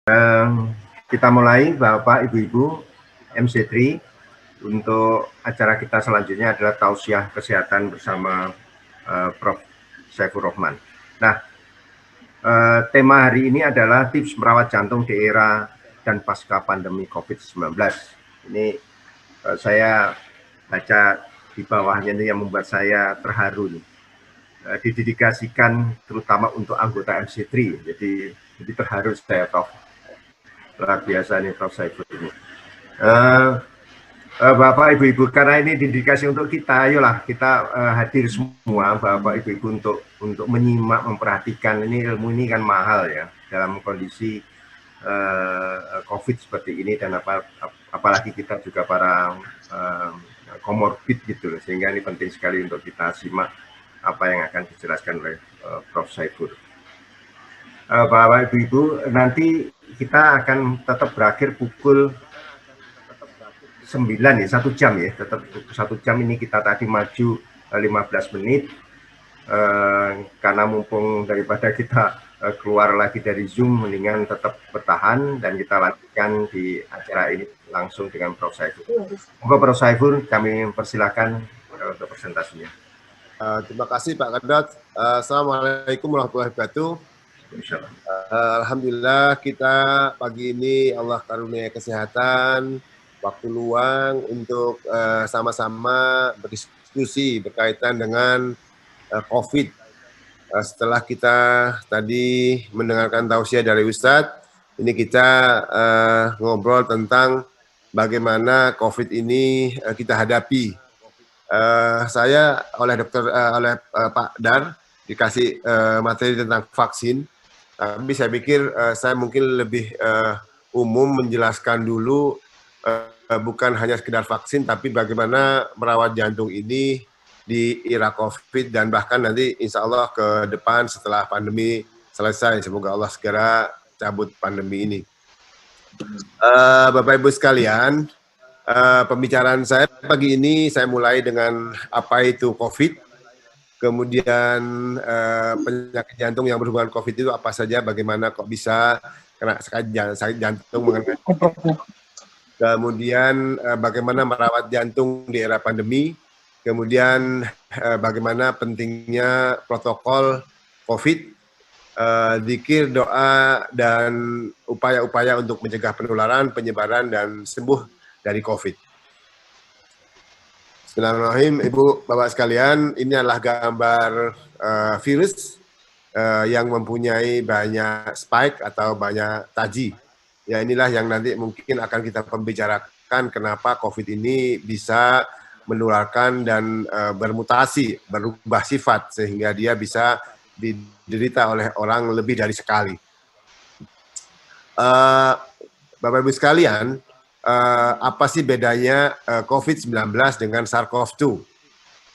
Kita mulai, Bapak, Ibu-Ibu, MC3, untuk acara kita selanjutnya adalah tausiah kesehatan bersama Prof. Saifur Rahman. Nah, tema hari ini adalah tips merawat jantung di era dan pasca pandemi COVID-19. Ini saya baca di bawahnya ini yang membuat saya terharu nih. Didedikasikan terutama untuk anggota MC3, jadi terharu saya, Prof. Luar biasa nih Prof. Saiful ini. Bapak Ibu-Ibu, karena ini dedikasi untuk kita, ayolah kita hadir semua Bapak Ibu-Ibu untuk menyimak, memperhatikan. Ini ilmu ini kan mahal ya dalam kondisi COVID seperti ini, dan apalagi kita juga para komorbid gitu, sehingga ini penting sekali untuk kita simak apa yang akan dijelaskan oleh Prof. Saiful. Bapak Ibu, nanti kita akan tetap berakhir pukul 9 ya, 1 jam ya, tetap 1 jam ini kita tadi maju 15 menit, karena mumpung daripada kita keluar lagi dari Zoom, mendingan tetap bertahan dan kita lanjutkan di acara ini langsung dengan Prof. Saiful. Moga Prof. Saiful, kami persilakan untuk presentasinya. Terima kasih Pak Kadot. Assalamualaikum warahmatullahi wabarakatuh. Alhamdulillah kita pagi ini Allah karunia kesehatan, waktu luang untuk sama-sama berdiskusi berkaitan dengan COVID. Setelah kita tadi mendengarkan tausiah dari Ustadz, ini kita ngobrol tentang bagaimana COVID ini kita hadapi. Saya oleh Pak Dar dikasih materi tentang vaksin, tapi saya pikir saya mungkin lebih umum menjelaskan dulu bukan hanya sekedar vaksin, tapi bagaimana merawat jantung ini di era COVID dan bahkan nanti insya Allah ke depan setelah pandemi selesai. Semoga Allah segera cabut pandemi ini. Bapak Ibu sekalian, pembicaraan saya pagi ini saya mulai dengan apa itu COVID, kemudian penyakit jantung yang berhubungan COVID itu apa saja, bagaimana kok bisa kena sakit jantung mengenai COVID. Kemudian bagaimana merawat jantung di era pandemi, kemudian bagaimana pentingnya protokol COVID, zikir, doa, dan upaya-upaya untuk mencegah penularan, penyebaran, dan sembuh dari COVID. Bismillahirrahmanirrahim, Ibu, Bapak sekalian, ini adalah gambar virus yang mempunyai banyak spike atau banyak taji. Ya, inilah yang nanti mungkin akan kita pembicarakan kenapa COVID ini bisa menularkan dan bermutasi, berubah sifat, sehingga dia bisa diderita oleh orang lebih dari sekali. Bapak Ibu sekalian, apa sih bedanya COVID-19 dengan SARS-CoV-2?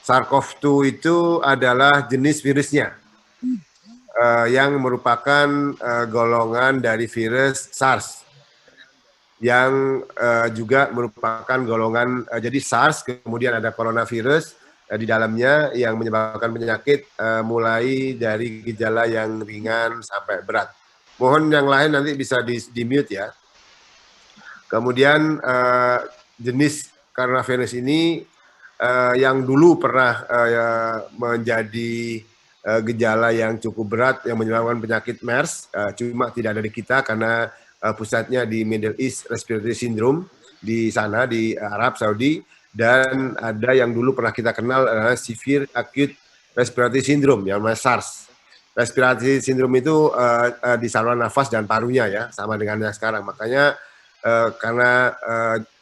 SARS-CoV-2 itu adalah jenis virusnya yang merupakan golongan dari virus SARS, yang juga merupakan golongan, jadi SARS, kemudian ada coronavirus di dalamnya yang menyebabkan penyakit mulai dari gejala yang ringan sampai berat. Mohon yang lain nanti bisa di-mute ya. Kemudian jenis coronavirus ini yang dulu pernah menjadi gejala yang cukup berat yang menyebabkan penyakit MERS, cuma tidak ada di kita karena pusatnya di Middle East Respiratory Syndrome di sana di Arab Saudi, dan ada yang dulu pernah kita kenal adalah Severe Acute Respiratory Syndrome yang namanya SARS. Respiratory Syndrome itu di saluran nafas dan parunya ya, sama dengan yang sekarang. Makanya karena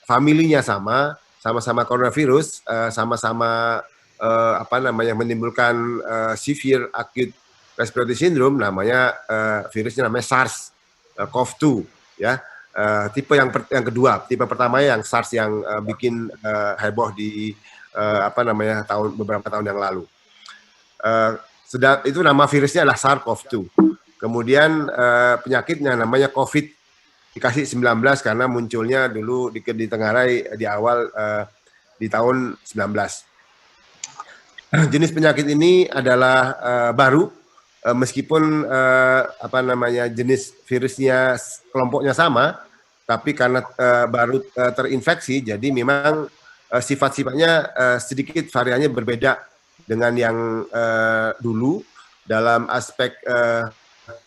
familinya sama-sama coronavirus, sama-sama menimbulkan severe acute respiratory syndrome, namanya virusnya namanya SARS-CoV-2 ya. Tipe yang kedua, tipe pertama yang SARS yang bikin heboh di beberapa tahun yang lalu. Itu nama virusnya adalah SARS-CoV-2. Kemudian penyakitnya namanya COVID, dikasih 19 karena munculnya dulu ditengarai di awal di tahun 19. Jenis penyakit ini adalah baru, meskipun apa namanya jenis virusnya kelompoknya sama, tapi karena baru terinfeksi, jadi memang sifat-sifatnya sedikit variannya berbeda dengan yang dulu dalam aspek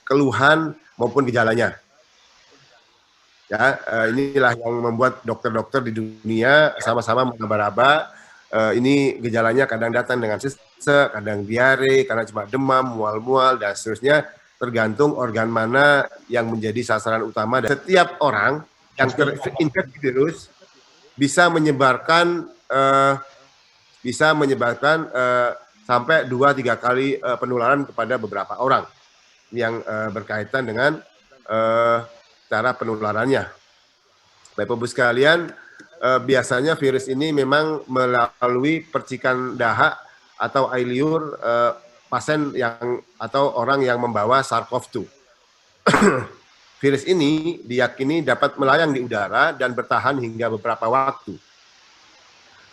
keluhan maupun gejalanya. Ya, inilah yang membuat dokter-dokter di dunia sama-sama meraba-raba. Ini gejalanya kadang datang dengan sesek, kadang diare, karena cuma demam, mual-mual, dan seterusnya, tergantung organ mana yang menjadi sasaran utama. Dan setiap orang yang terinfeksi virus bisa menyebarkan sampai 2-3 kali penularan kepada beberapa orang yang berkaitan dengan cara penularannya. Bapak-Ibu sekalian, biasanya virus ini memang melalui percikan dahak atau air liur pasien yang atau orang yang membawa SARS-CoV-2. Virus ini diyakini dapat melayang di udara dan bertahan hingga beberapa waktu.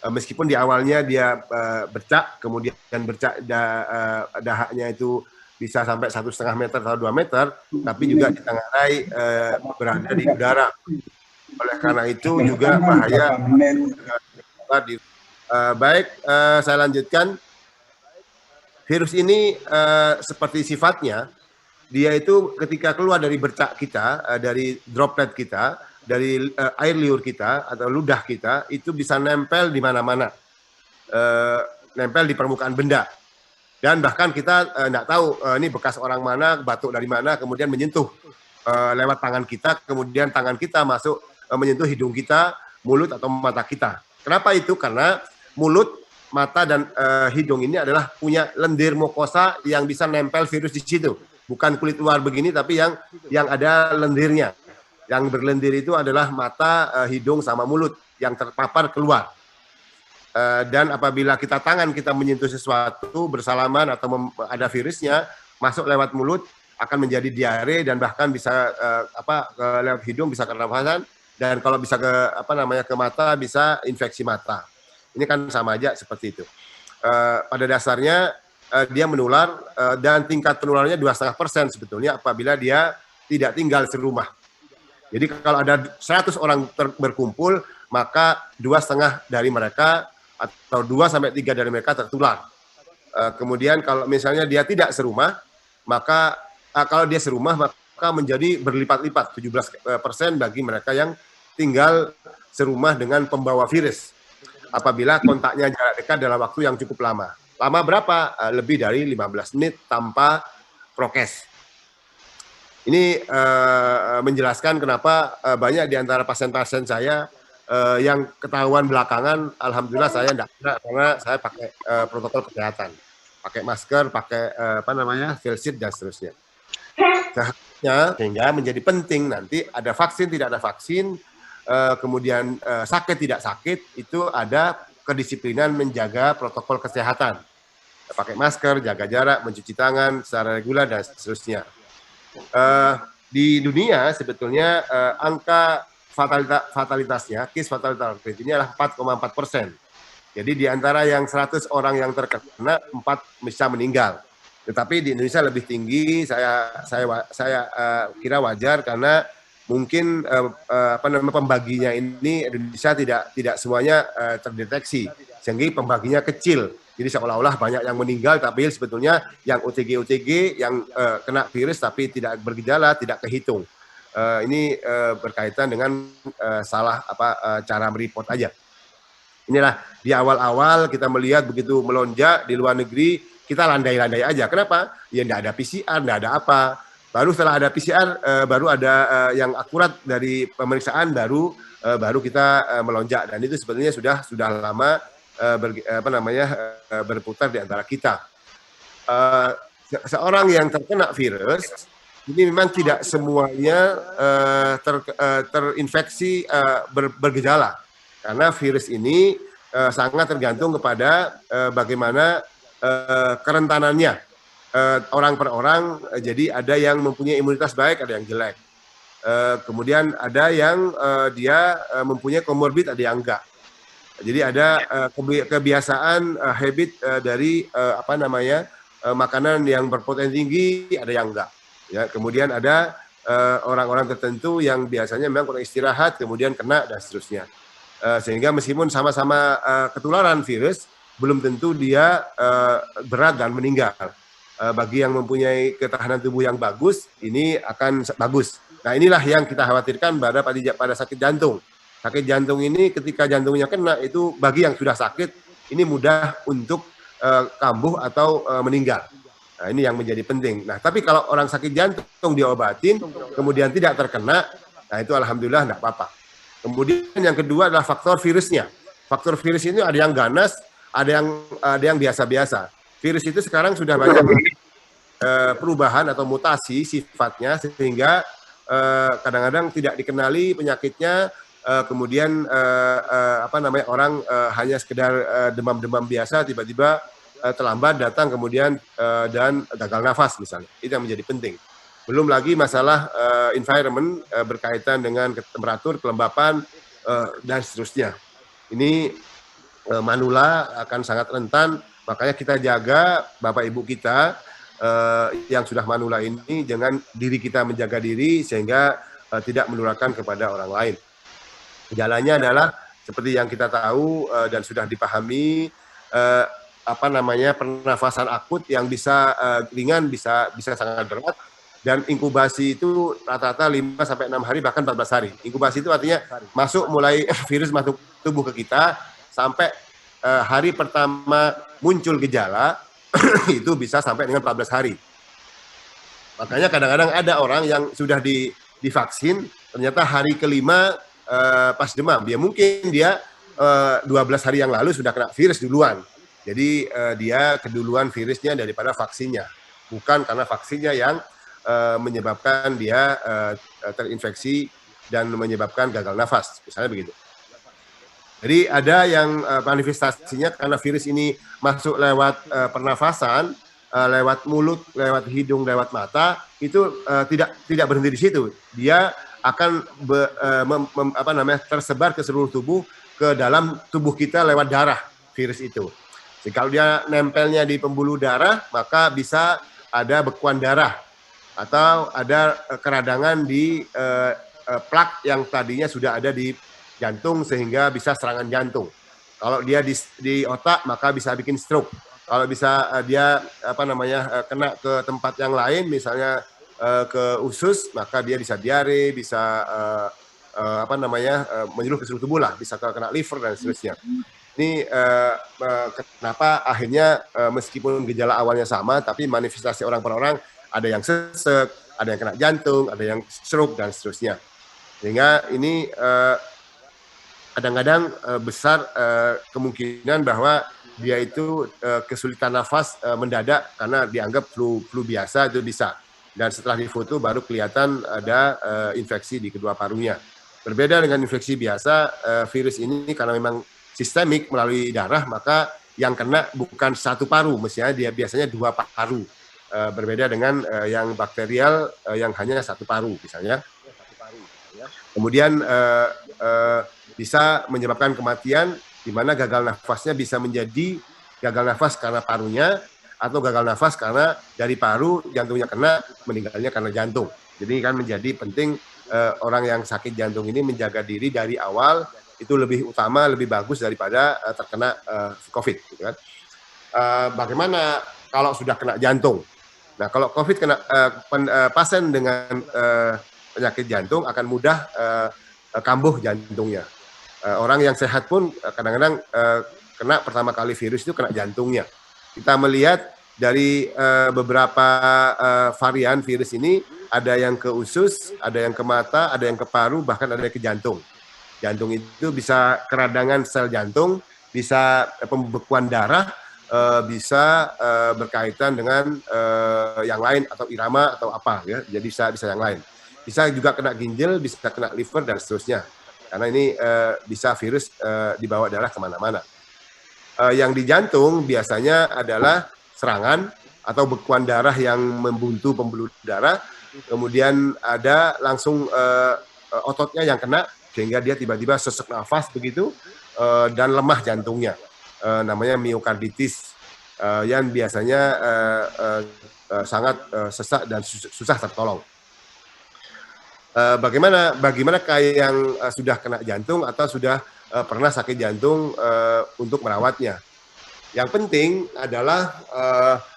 Meskipun di awalnya dia bercak, kemudian bercak dahaknya itu bisa sampai 1,5 meter atau 2 meter, tapi juga ditengarai berada di udara. Oleh karena itu juga bahaya. Baik, saya lanjutkan. Virus ini seperti sifatnya, dia itu ketika keluar dari bercak kita, dari droplet kita, dari air liur kita atau ludah kita, itu bisa nempel di mana-mana, nempel di permukaan benda. Dan bahkan kita nggak tahu ini bekas orang mana, batuk dari mana, kemudian menyentuh lewat tangan kita, kemudian tangan kita masuk menyentuh hidung kita, mulut atau mata kita. Kenapa itu? Karena mulut, mata, dan hidung ini adalah punya lendir mukosa yang bisa nempel virus di situ. Bukan kulit luar begini, tapi yang ada lendirnya. Yang berlendir itu adalah mata, hidung, sama mulut yang terpapar keluar. Dan apabila tangan kita menyentuh sesuatu bersalaman atau ada virusnya masuk lewat mulut, akan menjadi diare dan bahkan bisa lewat hidung bisa ke napasan, dan kalau bisa ke mata bisa infeksi mata. Ini kan sama aja seperti itu. Pada dasarnya dia menular dan tingkat penularannya 2,5% sebetulnya apabila dia tidak tinggal serumah. Jadi kalau ada 100 orang berkumpul, maka 2,5 dari mereka atau 2-3 dari mereka tertular. Kemudian kalau misalnya dia tidak serumah, maka kalau dia serumah maka menjadi berlipat-lipat 17% bagi mereka yang tinggal serumah dengan pembawa virus. Apabila kontaknya jarak dekat dalam waktu yang cukup lama. Lama berapa? Lebih dari 15 menit tanpa prokes. Ini menjelaskan kenapa banyak di antara pasien-pasien saya yang ketahuan belakangan, alhamdulillah saya tidak kena karena saya pakai protokol kesehatan, pakai masker, pakai face shield dan seterusnya. Sehingga menjadi penting nanti ada vaksin tidak ada vaksin, kemudian sakit tidak sakit, itu ada kedisiplinan menjaga protokol kesehatan, pakai masker, jaga jarak, mencuci tangan secara reguler dan seterusnya. Di dunia sebetulnya angka fatalitasnya, case fatality rate ini adalah 4,4%. Jadi di antara yang 100 orang yang terkena, 4 bisa meninggal. Tetapi di Indonesia lebih tinggi, saya kira wajar karena mungkin pembaginya ini Indonesia tidak semuanya terdeteksi, sehingga pembaginya kecil. Jadi seolah-olah banyak yang meninggal, tapi sebetulnya yang OTG yang kena virus tapi tidak bergejala, tidak kehitung. Ini berkaitan dengan salah cara mereport aja. Inilah di awal-awal kita melihat begitu melonjak di luar negeri, kita landai-landai aja. Kenapa? Ya tidak ada PCR, tidak ada apa. Baru setelah ada PCR, baru ada yang akurat dari pemeriksaan, baru kita melonjak. Dan itu sebetulnya sudah lama berputar di antara kita. Seorang yang terkena virus ini memang tidak semuanya terinfeksi bergejala, karena virus ini sangat tergantung kepada bagaimana kerentanannya orang per orang. Jadi ada yang mempunyai imunitas baik, ada yang jelek. Kemudian ada yang dia mempunyai komorbid, ada yang enggak. Jadi ada kebiasaan habit dari makanan yang berprotein tinggi, ada yang enggak. Ya, kemudian ada orang-orang tertentu yang biasanya memang kurang istirahat, kemudian kena dan seterusnya. Sehingga meskipun sama-sama ketularan virus, belum tentu dia berat dan meninggal. Bagi yang mempunyai ketahanan tubuh yang bagus, ini akan bagus. Nah, inilah yang kita khawatirkan pada sakit jantung. Sakit jantung ini ketika jantungnya kena, itu bagi yang sudah sakit, ini mudah untuk kambuh atau meninggal. Nah, ini yang menjadi penting. Nah, tapi kalau orang sakit jantung diobatin, kemudian tidak terkena, nah itu alhamdulillah tidak apa-apa. Kemudian yang kedua adalah faktor virusnya. Faktor virus ini ada yang ganas, ada yang biasa-biasa. Virus itu sekarang sudah banyak perubahan atau mutasi sifatnya, sehingga kadang-kadang tidak dikenali penyakitnya, kemudian orang hanya sekedar demam-demam biasa, tiba-tiba terlambat datang kemudian dan gagal nafas misalnya. Itu yang menjadi penting. Belum lagi masalah environment berkaitan dengan temperatur, kelembapan, dan seterusnya. Ini manula akan sangat rentan, makanya kita jaga Bapak Ibu kita yang sudah manula ini, dengan diri kita menjaga diri sehingga tidak menularkan kepada orang lain. Gejalanya adalah seperti yang kita tahu dan sudah dipahami, pernafasan akut yang bisa ringan, bisa sangat berat, dan inkubasi itu rata-rata 5 sampai 6 hari, bahkan 14 hari. Inkubasi itu artinya mulai virus masuk tubuh ke kita sampai hari pertama muncul gejala itu bisa sampai dengan 14 hari. Makanya kadang-kadang ada orang yang sudah divaksin, ternyata hari kelima pas demam. Mungkin dia 12 hari yang lalu sudah kena virus duluan. Jadi dia keduluan virusnya daripada vaksinnya. Bukan karena vaksinnya yang menyebabkan dia terinfeksi dan menyebabkan gagal nafas, misalnya begitu. Jadi ada yang manifestasinya karena virus ini masuk lewat pernafasan, lewat mulut, lewat hidung, lewat mata, itu tidak berhenti di situ. Dia akan tersebar ke seluruh tubuh, ke dalam tubuh kita lewat darah virus itu. Jadi kalau dia nempelnya di pembuluh darah, maka bisa ada bekuan darah atau ada keradangan di plak yang tadinya sudah ada di jantung, sehingga bisa serangan jantung. Kalau dia di otak, maka bisa bikin stroke. Kalau bisa dia kena ke tempat yang lain, misalnya ke usus, maka dia bisa diare, bisa menyeluruh ke seluruh tubuh lah, bisa kena liver dan seterusnya. Ini kenapa akhirnya meskipun gejala awalnya sama, tapi manifestasi orang per orang, ada yang sesek, ada yang kena jantung, ada yang stroke dan seterusnya. Sehingga ini kadang-kadang besar kemungkinan bahwa dia itu kesulitan nafas mendadak karena dianggap flu biasa, itu bisa. Dan setelah difoto baru kelihatan ada infeksi di kedua parunya. Berbeda dengan infeksi biasa, virus ini karena memang sistemik melalui darah, maka yang kena bukan satu paru, mestinya dia biasanya 2 paru. Berbeda dengan yang bakterial yang hanya 1 paru misalnya. Kemudian bisa menyebabkan kematian, di mana gagal nafasnya bisa menjadi gagal nafas karena parunya, atau gagal nafas karena dari paru jantungnya kena, meninggalnya karena jantung. Jadi kan menjadi penting orang yang sakit jantung ini menjaga diri dari awal, itu lebih utama, lebih bagus daripada terkena COVID. Gitu kan. Bagaimana kalau sudah kena jantung? Nah, kalau COVID kena pasien dengan penyakit jantung akan mudah kambuh jantungnya. Orang yang sehat pun kadang-kadang kena pertama kali virus itu kena jantungnya. Kita melihat dari beberapa varian virus ini, ada yang ke usus, ada yang ke mata, ada yang ke paru, bahkan ada yang ke jantung. Jantung itu bisa keradangan sel jantung, bisa pembekuan darah, bisa berkaitan dengan yang lain atau irama atau apa ya. Jadi bisa yang lain. Bisa juga kena ginjal, bisa kena liver dan seterusnya. Karena ini bisa virus dibawa darah kemana-mana. Yang di jantung biasanya adalah serangan atau bekuan darah yang membuntu pembuluh darah. Kemudian ada langsung ototnya yang kena, sehingga dia tiba-tiba sesak nafas begitu, dan lemah jantungnya. Namanya miokarditis. yang biasanya sangat sesak dan susah tertolong. Bagaimana yang sudah kena jantung atau sudah pernah sakit jantung untuk merawatnya? Yang penting adalah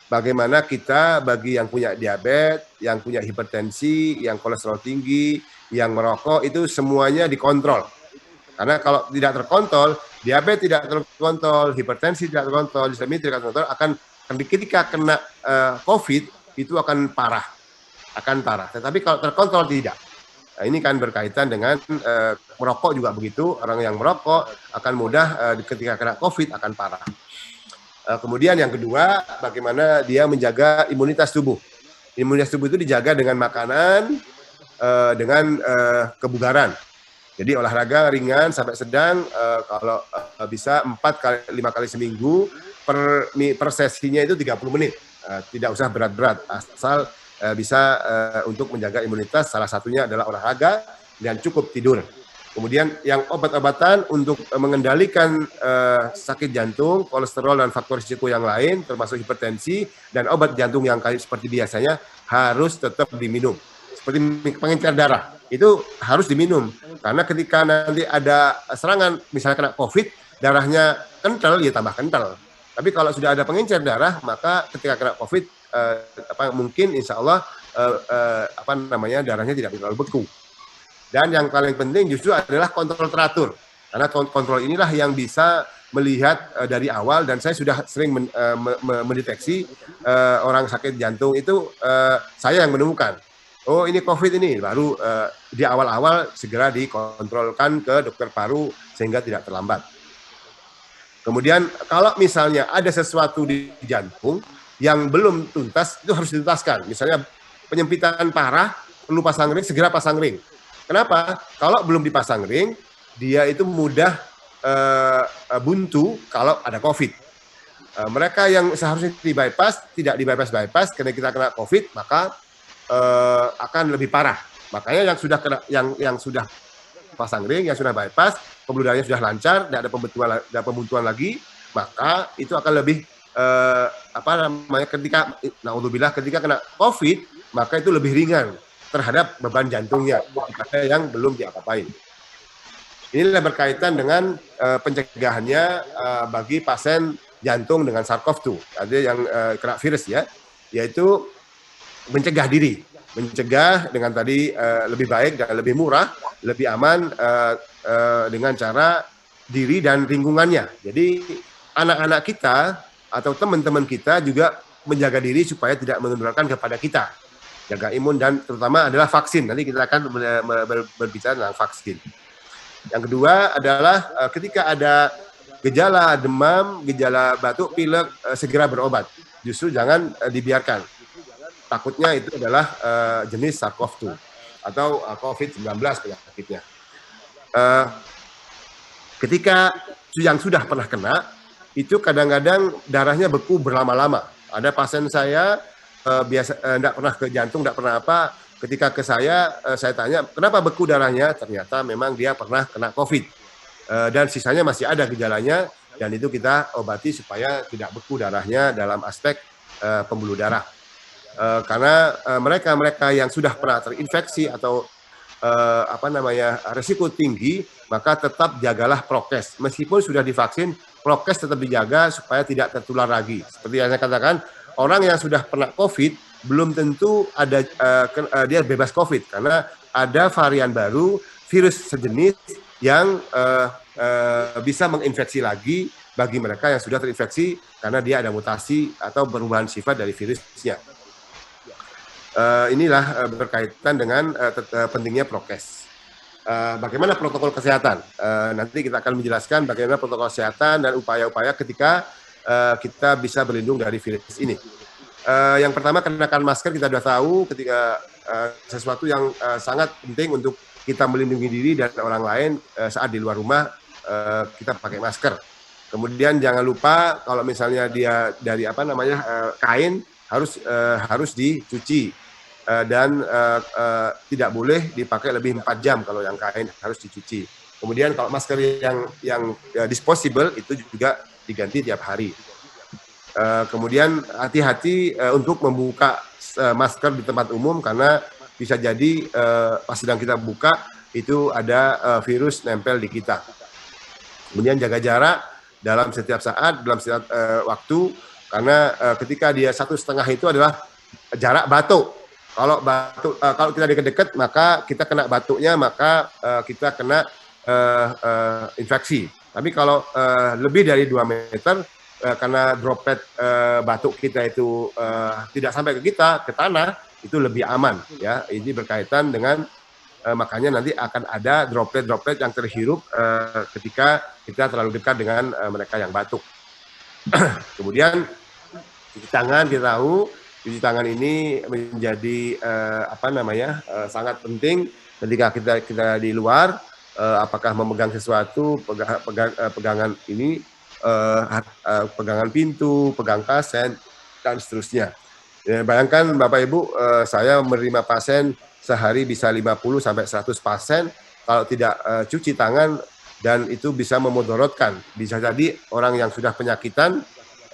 bagaimana kita bagi yang punya diabetes, yang punya hipertensi, yang kolesterol tinggi, yang merokok itu semuanya dikontrol. Karena kalau tidak terkontrol, diabetes tidak terkontrol, hipertensi tidak terkontrol, dislemia tidak terkontrol, akan ketika kena COVID itu akan parah. Tetapi kalau terkontrol tidak. Nah, ini kan berkaitan dengan merokok juga begitu. Orang yang merokok akan mudah ketika kena COVID akan parah. Kemudian yang kedua, bagaimana dia menjaga imunitas tubuh. Imunitas tubuh itu dijaga dengan makanan, dengan kebugaran. Jadi olahraga ringan sampai sedang, kalau bisa 4-5 kali seminggu, per sesinya itu 30 menit. Tidak usah berat-berat, asal bisa untuk menjaga imunitas, salah satunya adalah olahraga dan cukup tidur. Kemudian yang obat-obatan untuk mengendalikan sakit jantung, kolesterol dan faktor risiko yang lain, termasuk hipertensi dan obat jantung yang seperti biasanya harus tetap diminum. Seperti pengencer darah, itu harus diminum. Karena ketika nanti ada serangan, misalnya kena COVID, darahnya kental, ya tambah kental. Tapi kalau sudah ada pengencer darah, maka ketika kena COVID, mungkin insya Allah darahnya tidak terlalu beku. Dan yang paling penting justru adalah kontrol teratur. Karena kontrol inilah yang bisa melihat dari awal, dan saya sudah sering mendeteksi orang sakit jantung itu saya yang menemukan. Oh ini COVID ini, baru di awal-awal segera dikontrolkan ke dokter paru sehingga tidak terlambat. Kemudian kalau misalnya ada sesuatu di jantung yang belum tuntas, itu harus dituntaskan. Misalnya penyempitan parah, perlu pasang ring, segera pasang ring. Kenapa? Kalau belum dipasang ring, dia itu mudah buntu kalau ada COVID. Mereka yang seharusnya di-bypass, tidak di-bypass, karena kita kena COVID, maka akan lebih parah. Makanya yang sudah kena, yang sudah pasang ring, yang sudah bypass, pembuluh darahnya sudah lancar, tidak ada pembuntuan lagi, maka itu akan lebih ketika kena COVID, maka itu lebih ringan terhadap beban jantungnya daripada yang belum diapa-apain. Inilah berkaitan dengan pencegahannya bagi pasien jantung dengan SARS-CoV-2, ada yang kena virus ya, yaitu mencegah diri, mencegah dengan tadi lebih baik dan lebih murah, lebih aman dengan cara diri dan lingkungannya. Jadi anak-anak kita atau teman-teman kita juga menjaga diri supaya tidak menularkan kepada kita. Jaga imun dan terutama adalah vaksin. Nanti kita akan berbicara tentang vaksin. Yang kedua adalah ketika ada gejala demam, gejala batuk, pilek, segera berobat. Justru jangan dibiarkan. Takutnya itu adalah jenis SARS-CoV-2 atau COVID-19 penyakitnya. Ketika yang sudah pernah kena, itu kadang-kadang darahnya beku berlama-lama. Ada pasien saya tidak pernah ke jantung, tidak pernah apa. Ketika ke saya tanya, kenapa beku darahnya? Ternyata memang dia pernah kena COVID. Dan sisanya masih ada gejalanya, dan itu kita obati supaya tidak beku darahnya dalam aspek pembuluh darah. Karena mereka yang sudah pernah terinfeksi atau resiko tinggi, maka tetap jagalah prokes. Meskipun sudah divaksin, prokes tetap dijaga supaya tidak tertular lagi. Seperti yang saya katakan, orang yang sudah pernah COVID belum tentu ada dia bebas COVID, karena ada varian baru virus sejenis yang bisa menginfeksi lagi bagi mereka yang sudah terinfeksi karena dia ada mutasi atau perubahan sifat dari virusnya. Inilah berkaitan dengan pentingnya prokes. Bagaimana protokol kesehatan? Nanti kita akan menjelaskan bagaimana protokol kesehatan dan upaya-upaya ketika kita bisa berlindung dari virus ini. Yang pertama, kenakan masker. Kita sudah tahu ketika sesuatu yang sangat penting untuk kita melindungi diri dan orang lain saat di luar rumah, kita pakai masker. Kemudian jangan lupa kalau misalnya dia dari kain harus dicuci dan tidak boleh dipakai lebih 4 jam kalau yang kain harus dicuci. Kemudian kalau masker yang disposable itu juga diganti tiap hari. Kemudian hati-hati untuk membuka masker di tempat umum karena bisa jadi pas sedang kita buka itu ada virus nempel di kita. Kemudian jaga jarak dalam setiap saat, dalam setiap waktu, karena ketika dia 1,5 itu adalah jarak batuk. Kalau batuk, kalau kita dekat-dekat maka kita kena batuknya, maka kita kena infeksi. Tapi kalau lebih dari 2 meter, karena droplet batuk kita itu tidak sampai ke kita, ke tanah, itu lebih aman. Ya, ini berkaitan dengan makanya nanti akan ada droplet-droplet yang terhirup ketika kita terlalu dekat dengan mereka yang batuk. Kemudian cuci tangan, kita tahu cuci tangan ini menjadi sangat penting ketika kita di luar, apakah memegang sesuatu, pegangan ini, pegangan pintu, pegang pasien, dan seterusnya. Ya, bayangkan Bapak Ibu, saya menerima pasien sehari bisa 50 sampai 100 pasien, kalau tidak cuci tangan, dan itu bisa memudorotkan. Bisa jadi orang yang sudah penyakitan,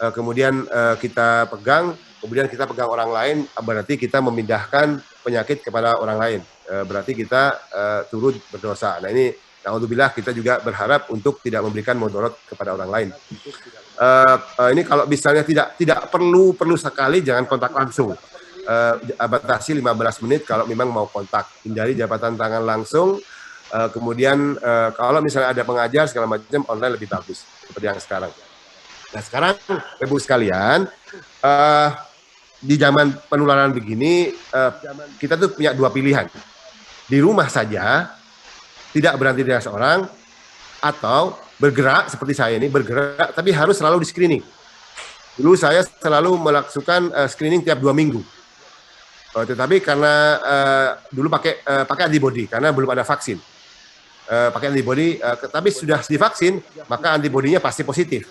kemudian kita pegang, kemudian kita pegang orang lain, berarti kita memindahkan penyakit kepada orang lain. Berarti kita turut berdosa. Nah ini, naudzubillah, kita juga berharap untuk tidak memberikan mudarat kepada orang lain. Ini kalau misalnya tidak perlu sekali, jangan kontak langsung. Batasi 15 menit kalau memang mau kontak. Hindari jabatan tangan langsung. Kemudian kalau misalnya ada pengajar segala macam, online lebih bagus seperti yang sekarang. Nah sekarang Ibu sekalian, di zaman penularan begini, kita tuh punya 2 pilihan. Di rumah saja, tidak berhenti dengan seorang, atau bergerak seperti saya ini, bergerak tapi harus selalu di screening. Dulu saya selalu melakukan screening tiap 2 minggu. Tetapi karena dulu pakai antibody karena belum ada vaksin. Pakai antibody, tapi sudah divaksin, maka antibodinya pasti positif.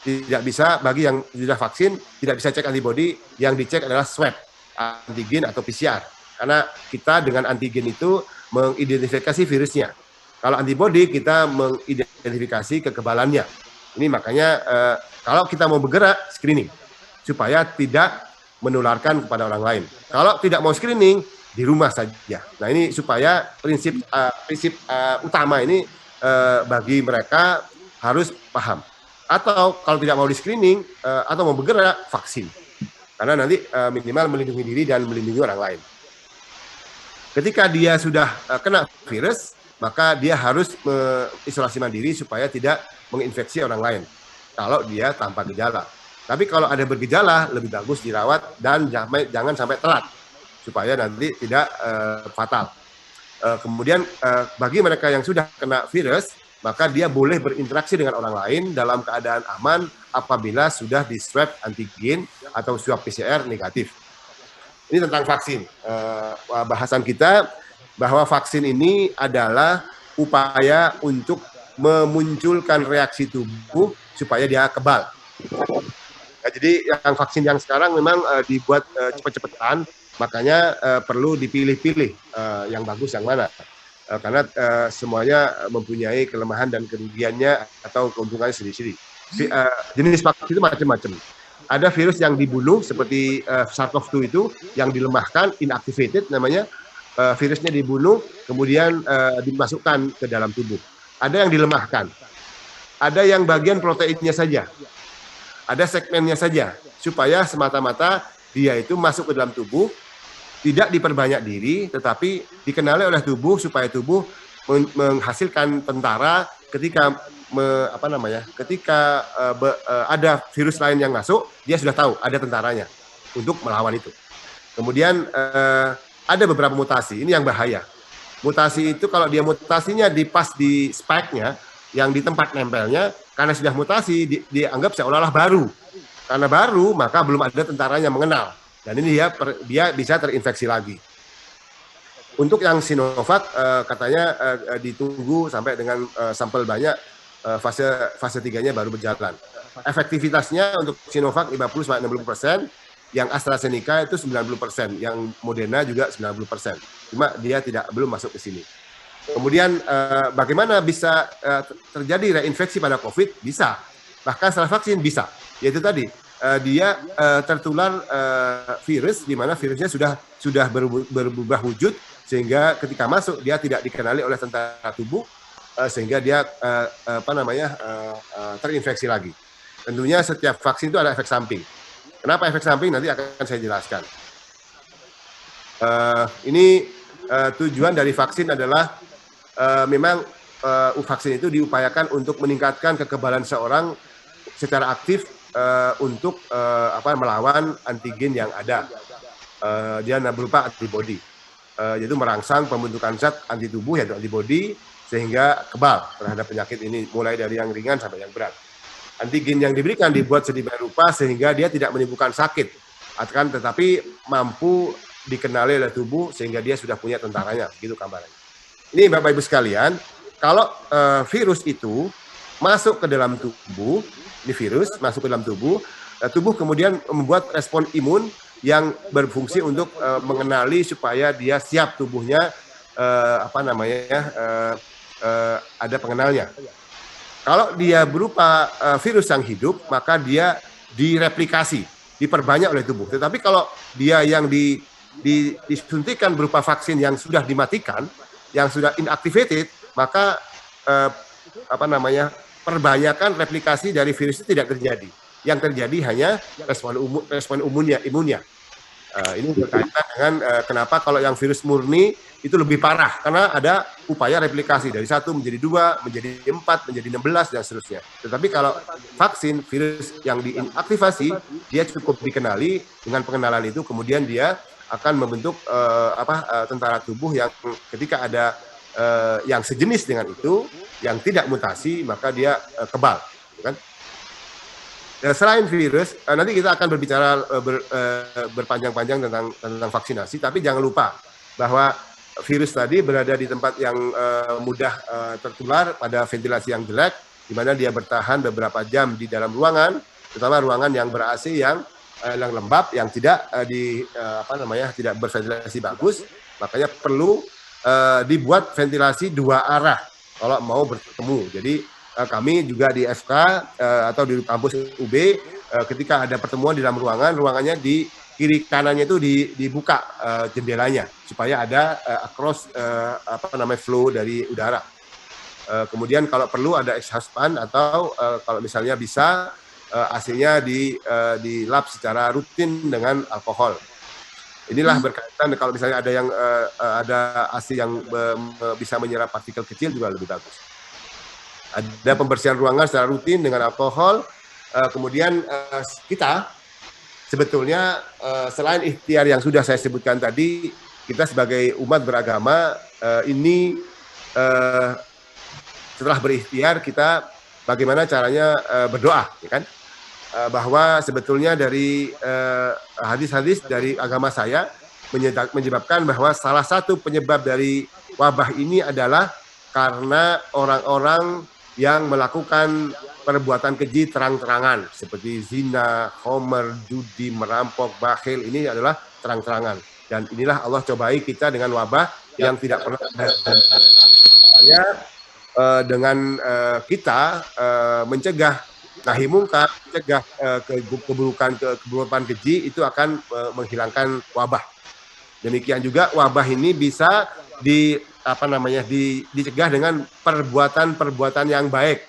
Tidak bisa, bagi yang sudah vaksin, tidak bisa cek antibody, yang dicek adalah swab, antigen atau PCR. Karena kita dengan antigen itu mengidentifikasi virusnya. Kalau antibody, kita mengidentifikasi kekebalannya. Ini makanya kalau kita mau bergerak, screening. Supaya tidak menularkan kepada orang lain. Kalau tidak mau screening, di rumah saja. Nah ini supaya prinsip utama ini bagi mereka harus paham. Atau kalau tidak mau di screening atau mau bergerak, vaksin. Karena nanti minimal melindungi diri dan melindungi orang lain. Ketika dia sudah kena virus, maka dia harus isolasi mandiri supaya tidak menginfeksi orang lain. Kalau dia tanpa gejala. Tapi kalau ada bergejala, lebih bagus dirawat dan jangan sampai telat. Supaya nanti tidak fatal. Kemudian bagi mereka yang sudah kena virus, maka dia boleh berinteraksi dengan orang lain dalam keadaan aman apabila sudah di swab antigen atau swab PCR negatif. Ini tentang vaksin. Bahasan kita bahwa vaksin ini adalah upaya untuk memunculkan reaksi tubuh supaya dia kebal. Nah, jadi yang vaksin yang sekarang memang dibuat cepet-cepetan, makanya perlu dipilih-pilih yang bagus yang mana. Karena semuanya mempunyai kelemahan dan kerugiannya atau keuntungannya sendiri-sendiri. Jenis vaksin itu macam-macam. Ada virus yang dibunuh seperti SARS-CoV-2 itu yang dilemahkan, inactivated namanya. Virusnya dibunuh, kemudian dimasukkan ke dalam tubuh. Ada yang dilemahkan. Ada yang bagian proteinnya saja. Ada segmennya saja. Supaya semata-mata dia itu masuk ke dalam tubuh, tidak diperbanyak diri, tetapi dikenali oleh tubuh supaya tubuh menghasilkan tentara ketika ada virus lain yang masuk, dia sudah tahu ada tentaranya untuk melawan itu. Kemudian ada beberapa mutasi, ini yang bahaya. Mutasi itu kalau dia mutasinya pas di spike-nya, yang di tempat nempelnya, karena sudah mutasi, dianggap seolah-olah baru. Karena baru, maka belum ada tentaranya mengenal. Dan ini dia bisa terinfeksi lagi. Untuk yang Sinovac, katanya ditunggu sampai dengan sampel banyak, fase 3-nya baru berjalan. Efektivitasnya untuk Sinovac 50-60%, yang AstraZeneca itu 90%, yang Moderna juga 90%. Cuma dia belum masuk ke sini. Kemudian bagaimana bisa terjadi reinfeksi pada COVID? Bisa. Bahkan setelah vaksin bisa. Yaitu tadi, dia tertular virus di mana virusnya sudah berubah wujud, sehingga ketika masuk dia tidak dikenali oleh tentara tubuh, sehingga dia terinfeksi lagi. Tentunya setiap vaksin itu ada efek samping. Kenapa efek samping? Nanti akan saya jelaskan. Ini tujuan dari vaksin adalah memang vaksin itu diupayakan untuk meningkatkan kekebalan seorang secara aktif untuk melawan antigen yang ada. Dia berupa antibodi, yaitu merangsang pembentukan zat anti tubuh yaitu antibodi sehingga kebal terhadap penyakit ini, mulai dari yang ringan sampai yang berat. Antigen yang diberikan dibuat sedemikian rupa sehingga dia tidak menimbulkan sakit, akan tetapi mampu dikenali oleh tubuh sehingga dia sudah punya tentaranya, gitu gambarannya. Ini Bapak Ibu sekalian, kalau virus itu masuk ke dalam tubuh, ini virus masuk ke dalam tubuh, tubuh kemudian membuat respon imun yang berfungsi untuk mengenali supaya dia siap tubuhnya ada pengenalnya. Kalau dia berupa virus yang hidup, maka dia direplikasi, diperbanyak oleh tubuh. Tetapi kalau dia yang disuntikan berupa vaksin yang sudah dimatikan, yang sudah inactivated, maka perbanyakan replikasi dari virus itu tidak terjadi. Yang terjadi hanya respon imunnya. Ini berkaitan dengan kenapa kalau yang virus murni itu lebih parah, karena ada upaya replikasi dari 1 menjadi 2, menjadi 4, menjadi 16 dan seterusnya. Tetapi kalau vaksin virus yang diinaktivasi, dia cukup dikenali, dengan pengenalan itu kemudian dia akan membentuk tentara tubuh yang ketika ada yang sejenis dengan itu, yang tidak mutasi, maka dia kebal, kan? Selain virus, nanti kita akan berbicara berpanjang-panjang tentang vaksinasi, tapi jangan lupa bahwa virus tadi berada di tempat yang mudah tertular, pada ventilasi yang jelek, di mana dia bertahan beberapa jam di dalam ruangan, terutama ruangan yang ber-AC yang lembab, yang tidak tidak berventilasi bagus, makanya perlu dibuat ventilasi 2 arah kalau mau bertemu. Jadi kami juga di FK atau di kampus UB, ketika ada pertemuan di dalam ruangannya di kiri kanannya itu dibuka jendelanya supaya ada flow dari udara. Kemudian kalau perlu ada exhaust fan, atau kalau misalnya bisa AC-nya di lap secara rutin dengan alkohol. Inilah berkaitan, kalau misalnya ada yang ada AC yang bisa menyerap partikel kecil juga lebih bagus. Ada pembersihan ruangan secara rutin dengan alkohol. Kemudian kita sebetulnya selain ikhtiar yang sudah saya sebutkan tadi, kita sebagai umat beragama ini setelah berikhtiar, kita bagaimana caranya berdoa, ya kan? Bahwa sebetulnya dari hadis-hadis dari agama saya menyebabkan bahwa salah satu penyebab dari wabah ini adalah karena orang-orang yang melakukan perbuatan keji terang-terangan seperti zina, homer, judi, merampok, bakhil. Ini adalah terang-terangan, dan inilah Allah cobai kita dengan wabah yang tidak pernah ada. Dengan kita mencegah nahi mungkar, mencegah keburukan keji, itu akan menghilangkan wabah. Demikian juga wabah ini bisa dicegah dengan perbuatan-perbuatan yang baik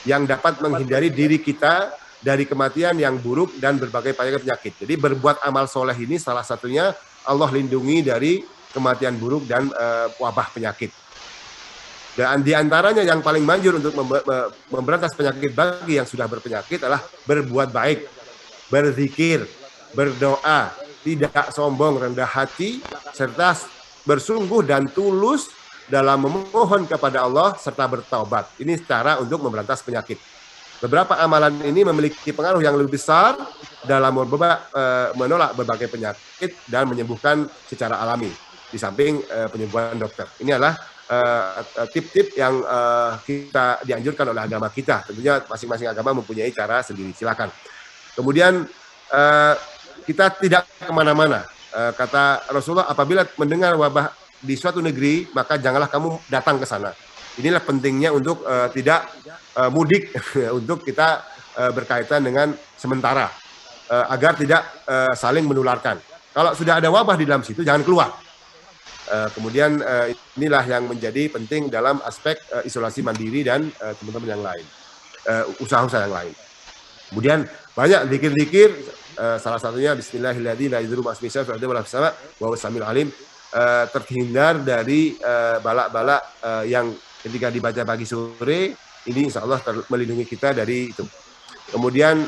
yang dapat menghindari diri kita dari kematian yang buruk dan berbagai penyakit. Jadi berbuat amal soleh ini salah satunya Allah lindungi dari kematian buruk dan wabah penyakit. Dan diantaranya yang paling manjur untuk memberantas penyakit bagi yang sudah berpenyakit adalah berbuat baik, berzikir, berdoa, tidak sombong, rendah hati, serta bersungguh dan tulus dalam memohon kepada Allah serta bertaubat. Ini cara untuk memberantas penyakit. Beberapa amalan ini memiliki pengaruh yang lebih besar dalam menolak berbagai penyakit dan menyembuhkan secara alami, di samping penyembuhan dokter. Ini adalah tip-tip yang kita dianjurkan oleh agama kita. Tentunya masing-masing agama mempunyai cara sendiri. Silakan. Kemudian kita tidak kemana-mana. Kata Rasulullah, apabila mendengar wabah di suatu negeri, maka janganlah kamu datang ke sana. Inilah pentingnya untuk tidak mudik untuk kita berkaitan dengan sementara. agar tidak saling menularkan. Kalau sudah ada wabah di dalam situ, jangan keluar. Kemudian inilah yang menjadi penting dalam aspek isolasi mandiri dan teman-teman yang lain, usaha-usaha yang lain. Kemudian banyak zikir-zikir, salah satunya Bismillahirrahmanirrahim, la yadurru ma'asmihi syai'un fil ardi wa la fis sama' wa huwas samiul alim. Terhindar dari balak-balak yang ketika dibaca pagi sore, ini insya Allah melindungi kita dari itu. Kemudian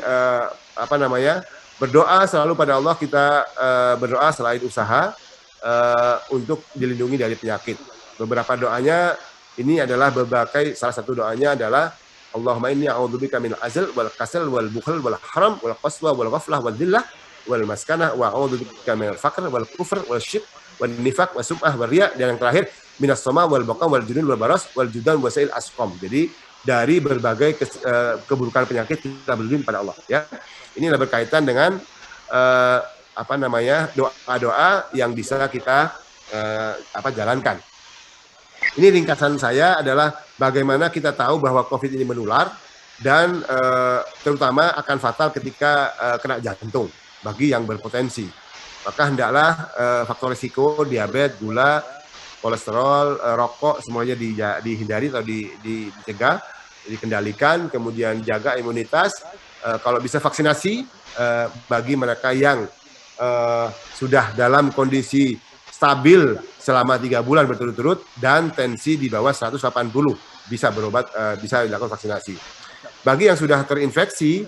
berdoa selalu pada Allah, kita berdoa selain usaha untuk dilindungi dari penyakit. Beberapa doanya ini adalah salah satu doanya adalah Allahumma inni a'udzubika min azal wal kasal wal bukhl wal haram wal qaswa wal ghaflah wal dhillah wal maskanah wa a'udzubika min al faqr wal kufr wal syirk wal nifaq wal sum'ah wal riya, dan yang terakhir minas soma wal baqam wal junun wal baras wal judan wa sa'il asqam. Jadi dari berbagai keburukan penyakit kita berlindung pada Allah, ya. Ini adalah berkaitan dengan doa-doa yang bisa kita jalankan. Ini ringkasan saya adalah bagaimana kita tahu bahwa COVID ini menular dan terutama akan fatal ketika kena jantung bagi yang berpotensi. Maka hendaklah faktor risiko diabetes, gula, kolesterol, rokok semuanya dihindari atau dicegah, dikendalikan, kemudian jaga imunitas. Kalau bisa vaksinasi bagi mereka yang sudah dalam kondisi stabil selama 3 bulan berturut-turut dan tensi di bawah 180 bisa berobat, bisa dilakukan vaksinasi. Bagi yang sudah terinfeksi,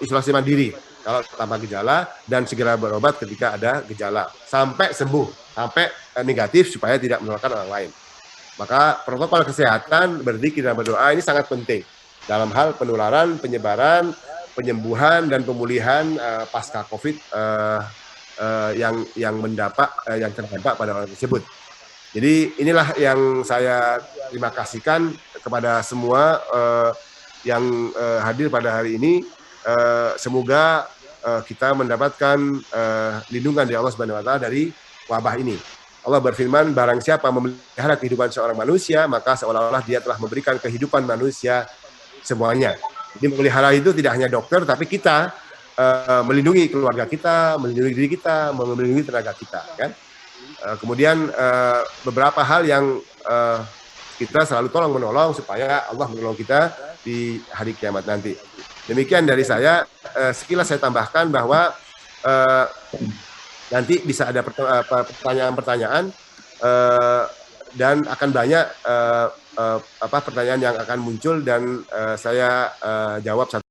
isolasi mandiri kalau tanpa gejala dan segera berobat ketika ada gejala sampai sembuh, sampai negatif supaya tidak menularkan orang lain. Maka protokol kesehatan, berzikir dan berdoa ini sangat penting dalam hal penularan, penyebaran, penyembuhan dan pemulihan pasca COVID yang terdampak pada orang tersebut. Jadi inilah yang saya terima kasihkan kepada semua yang hadir pada hari ini. Semoga kita mendapatkan lindungan dari Allah Subhanahu wa taala dari wabah ini. Allah berfirman, barang siapa memelihara kehidupan seorang manusia, maka seolah-olah dia telah memberikan kehidupan manusia semuanya. Jadi memelihara itu tidak hanya dokter, tapi kita melindungi keluarga kita, melindungi diri kita, melindungi tenaga kita, kan? Kemudian beberapa hal yang kita selalu tolong menolong supaya Allah menolong kita di hari kiamat nanti. Demikian dari saya. Sekilas saya tambahkan bahwa nanti bisa ada pertanyaan-pertanyaan dan akan banyak pertanyaan yang akan muncul dan saya jawab satu